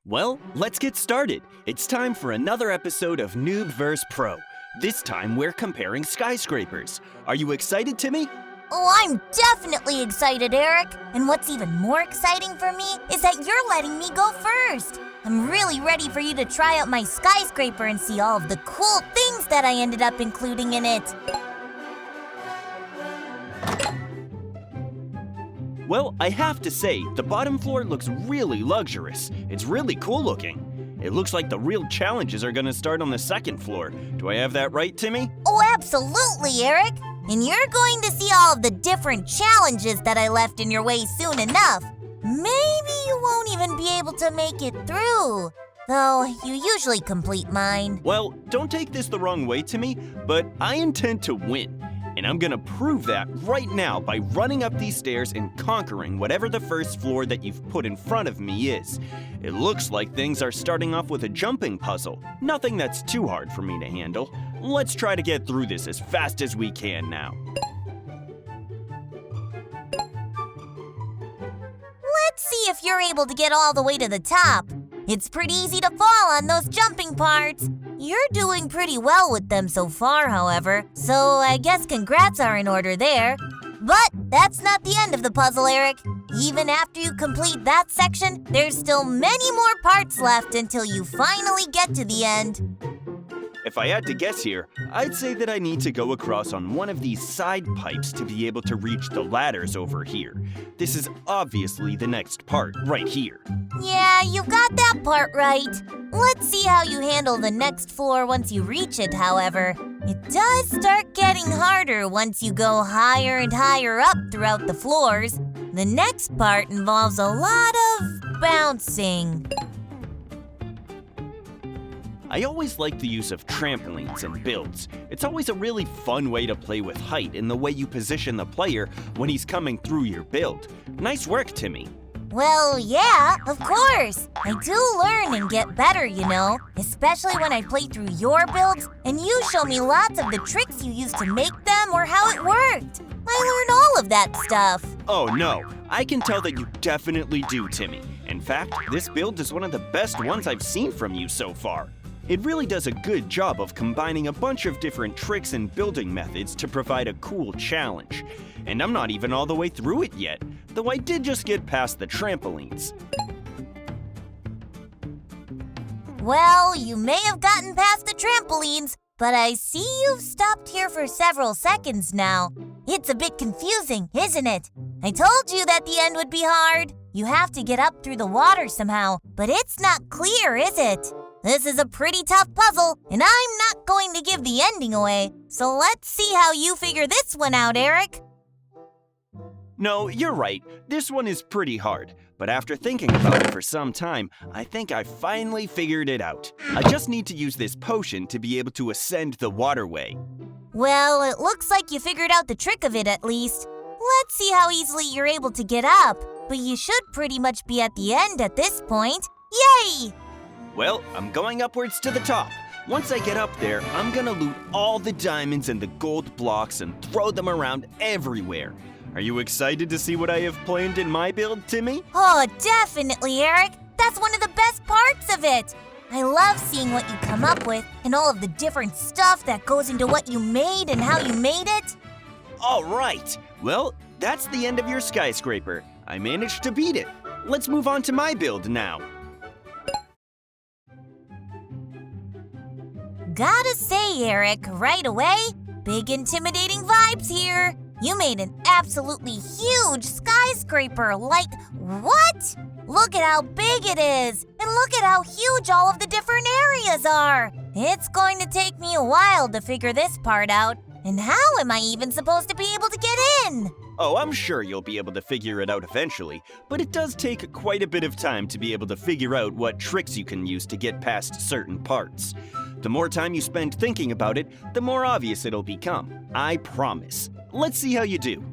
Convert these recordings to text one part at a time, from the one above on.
Well, let's get started. It's time for another episode of Noob vs. Pro. This time we're comparing skyscrapers. Are you excited, Timmy? Oh, I'm definitely excited, Eric. And what's even more exciting for me is that you're letting me go first. I'm really ready for you to try out my skyscraper and see all of the cool things that I ended up including in it. Well, I have to say, the bottom floor looks really luxurious. It's really cool looking. It looks like the real challenges are gonna start on the second floor. Do I have that right, Timmy? Oh, absolutely, Eric. And you're going to see all of the different challenges that I left in your way soon enough. Maybe you won't even be able to make it through, though you usually complete mine. Well, don't take this the wrong way, Timmy, but I intend to win. And I'm gonna prove that right now by running up these stairs and conquering whatever the first floor that you've put in front of me is. It looks like things are starting off with a jumping puzzle. Nothing that's too hard for me to handle. Let's try to get through this as fast as we can now. Let's see if you're able to get all the way to the top. It's pretty easy to fall on those jumping parts. You're doing pretty well with them so far, however, so I guess congrats are in order there. But that's not the end of the puzzle, Eric. Even after you complete that section, there's still many more parts left until you finally get to the end. If I had to guess here, I'd say that I need to go across on one of these side pipes to be able to reach the ladders over here. This is obviously the next part right here. Yeah, you got that part right. Let's see how you handle the next floor once you reach it, however. It does start getting harder once you go higher and higher up throughout the floors. The next part involves a lot of bouncing. I always like the use of trampolines and builds. It's always a really fun way to play with height in the way you position the player when he's coming through your build. Nice work, Timmy. Well, yeah, of course. I do learn and get better, you know, especially when I play through your builds and you show me lots of the tricks you used to make them or how it worked. I learn all of that stuff. Oh no, I can tell that you definitely do, Timmy. In fact, this build is one of the best ones I've seen from you so far. It really does a good job of combining a bunch of different tricks and building methods to provide a cool challenge. And I'm not even all the way through it yet, though I did just get past the trampolines. Well, you may have gotten past the trampolines, but I see you've stopped here for several seconds now. It's a bit confusing, isn't it? I told you that the end would be hard. You have to get up through the water somehow, but it's not clear, is it? This is a pretty tough puzzle, and I'm not going to give the ending away. So let's see how you figure this one out, Eric. No, you're right. This one is pretty hard. But after thinking about it for some time, I think I finally figured it out. I just need to use this potion to be able to ascend the waterway. Well, it looks like you figured out the trick of it at least. Let's see how easily you're able to get up. But you should pretty much be at the end at this point. Yay! Well, I'm going upwards to the top. Once I get up there, I'm gonna loot all the diamonds and the gold blocks and throw them around everywhere. Are you excited to see what I have planned in my build, Timmy? Oh, definitely, Eric. That's one of the best parts of it. I love seeing what you come up with and all of the different stuff that goes into what you made and how you made it. All right. Well, that's the end of your skyscraper. I managed to beat it. Let's move on to my build now. Gotta say, Eric, right away, big intimidating vibes here. You made an absolutely huge skyscraper, like, what? Look at how big it is, and look at how huge all of the different areas are. It's going to take me a while to figure this part out, and how am I even supposed to be able to get in? Oh, I'm sure you'll be able to figure it out eventually, but it does take quite a bit of time to be able to figure out what tricks you can use to get past certain parts. The more time you spend thinking about it, the more obvious it'll become. I promise. Let's see how you do.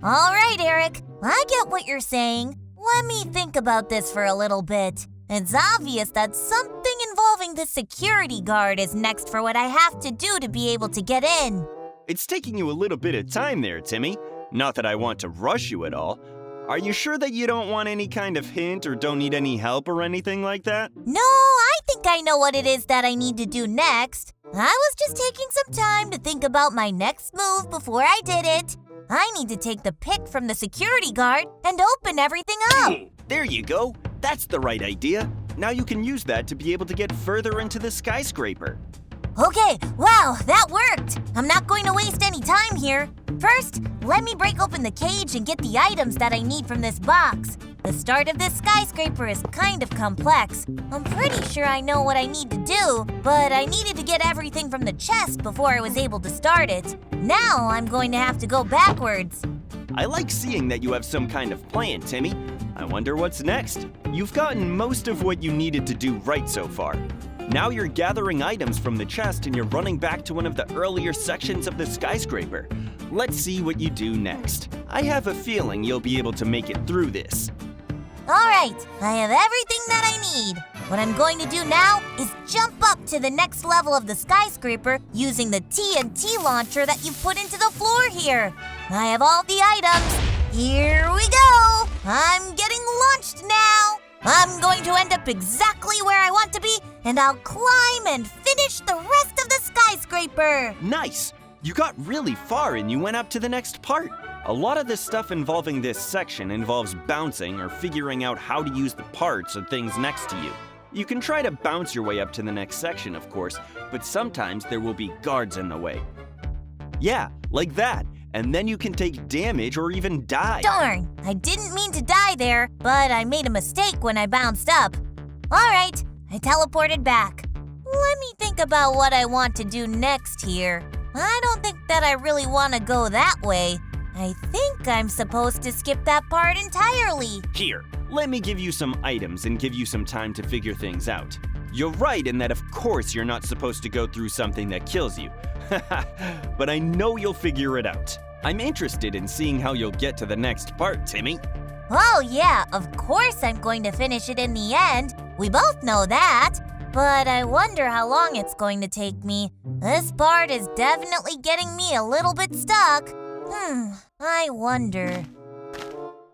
All right, Eric. I get what you're saying. Let me think about this for a little bit. It's obvious that something involving the security guard is next for what I have to do to be able to get in. It's taking you a little bit of time there, Timmy. Not that I want to rush you at all. Are you sure that you don't want any kind of hint or don't need any help or anything like that? No, I think I know what it is that I need to do next. I was just taking some time to think about my next move before I did it. I need to take the pick from the security guard and open everything up. There you go. That's the right idea. Now you can use that to be able to get further into the skyscraper. Okay, wow, that worked. I'm not going to waste any time here. First, let me break open the cage and get the items that I need from this box. The start of this skyscraper is kind of complex. I'm pretty sure I know what I need to do, but I needed to get everything from the chest before I was able to start it. Now I'm going to have to go backwards. I like seeing that you have some kind of plan, Timmy. I wonder what's next. You've gotten most of what you needed to do right so far. Now you're gathering items from the chest and you're running back to one of the earlier sections of the skyscraper. Let's see what you do next. I have a feeling you'll be able to make it through this. All right, I have everything that I need. What I'm going to do now is jump up to the next level of the skyscraper using the TNT launcher that you put into the floor here. I have all the items. Here we go. I'm getting launched now. I'm going to end up exactly where I want to be, and I'll climb and finish the rest of the skyscraper. Nice! You got really far and you went up to the next part. A lot of the stuff involving this section involves bouncing or figuring out how to use the parts or things next to you. You can try to bounce your way up to the next section, of course, but sometimes there will be guards in the way. Yeah, like that. And then you can take damage or even die. Darn, I didn't mean to die there, but I made a mistake when I bounced up. All right, I teleported back. Let me think about what I want to do next here. I don't think that I really want to go that way. I think I'm supposed to skip that part entirely. Here, let me give you some items and give you some time to figure things out. You're right in that of course you're not supposed to go through something that kills you. But I know you'll figure it out. I'm interested in seeing how you'll get to the next part, Timmy. Oh yeah, of course I'm going to finish it in the end. We both know that. But I wonder how long it's going to take me. This part is definitely getting me a little bit stuck. I wonder.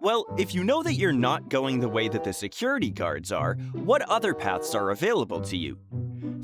Well, if you know that you're not going the way that the security guards are, what other paths are available to you?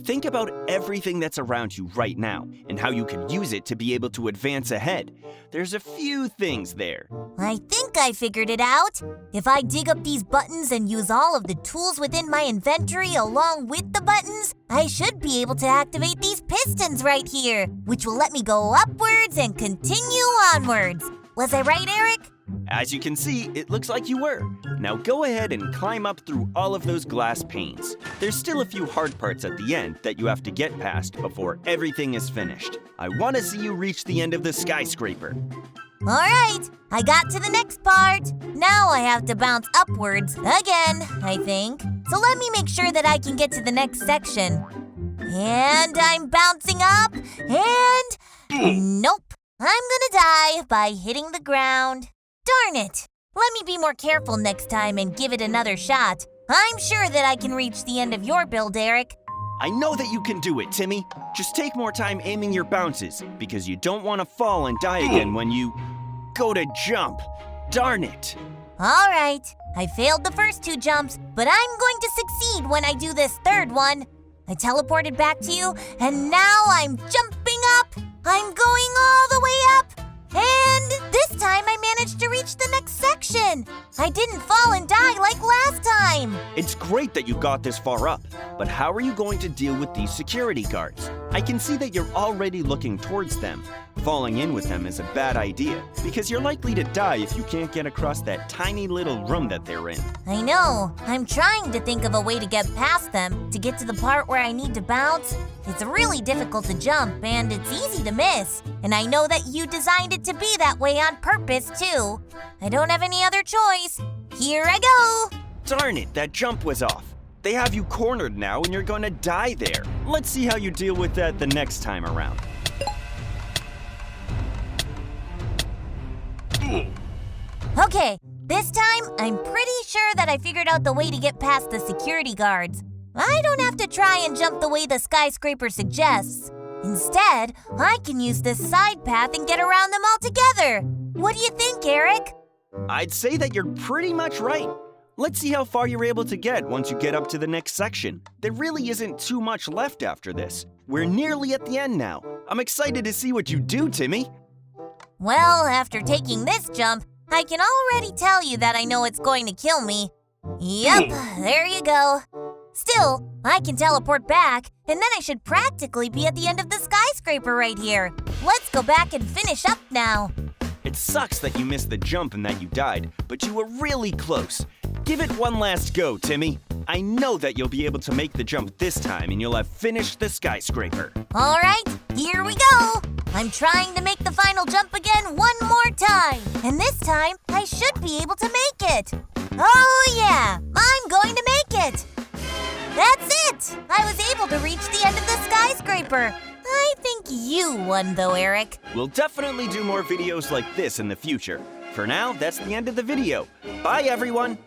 Think about everything that's around you right now and how you can use it to be able to advance ahead. There's a few things there. I think I figured it out. If I dig up these buttons and use all of the tools within my inventory along with the buttons, I should be able to activate these pistons right here, which will let me go upwards and continue onwards. Was I right, Eric? As you can see, it looks like you were. Now go ahead and climb up through all of those glass panes. There's still a few hard parts at the end that you have to get past before everything is finished. I want to see you reach the end of the skyscraper. All right, I got to the next part. Now I have to bounce upwards again, I think. So let me make sure that I can get to the next section. And I'm bouncing up, and nope. I'm gonna die by hitting the ground. Darn it! Let me be more careful next time and give it another shot. I'm sure that I can reach the end of your build, Eric. I know that you can do it, Timmy. Just take more time aiming your bounces, because you don't want to fall and die again when you go to jump. Darn it! All right, I failed the first 2 jumps, but I'm going to succeed when I do this third one. I teleported back to you, and now I'm jumping up. I'm going all the way up. And this time I managed to reach the next section. I didn't fall and die like last time. It's great that you got this far up, but how are you going to deal with these security guards? I can see that you're already looking towards them. Falling in with them is a bad idea, because you're likely to die if you can't get across that tiny little room that they're in. I know. I'm trying to think of a way to get past them, to get to the part where I need to bounce. It's really difficult to jump, and it's easy to miss. And I know that you designed it to be that way on purpose, too. I don't have any other choice. Here I go. Darn it, that jump was off. They have you cornered now, and you're going to die there. Let's see how you deal with that the next time around. Okay, this time I'm pretty sure that I figured out the way to get past the security guards. I don't have to try and jump the way the skyscraper suggests. Instead, I can use this side path and get around them all together. What do you think, Eric? I'd say that you're pretty much right. Let's see how far you're able to get once you get up to the next section. There really isn't too much left after this. We're nearly at the end now. I'm excited to see what you do, Timmy. Well, after taking this jump, I can already tell you that I know it's going to kill me. Yep, there you go. Still, I can teleport back, and then I should practically be at the end of the skyscraper right here. Let's go back and finish up now. It sucks that you missed the jump and that you died, but you were really close. Give it one last go, Timmy. I know that you'll be able to make the jump this time and you'll have finished the skyscraper. All right, here we go. I'm trying to make the final jump again one more time. And this time, I should be able to make it. Oh yeah, I'm going to make it. That's it! I was able to reach the end of the skyscraper. I think you won though, Eric. We'll definitely do more videos like this in the future. For now, that's the end of the video. Bye, everyone!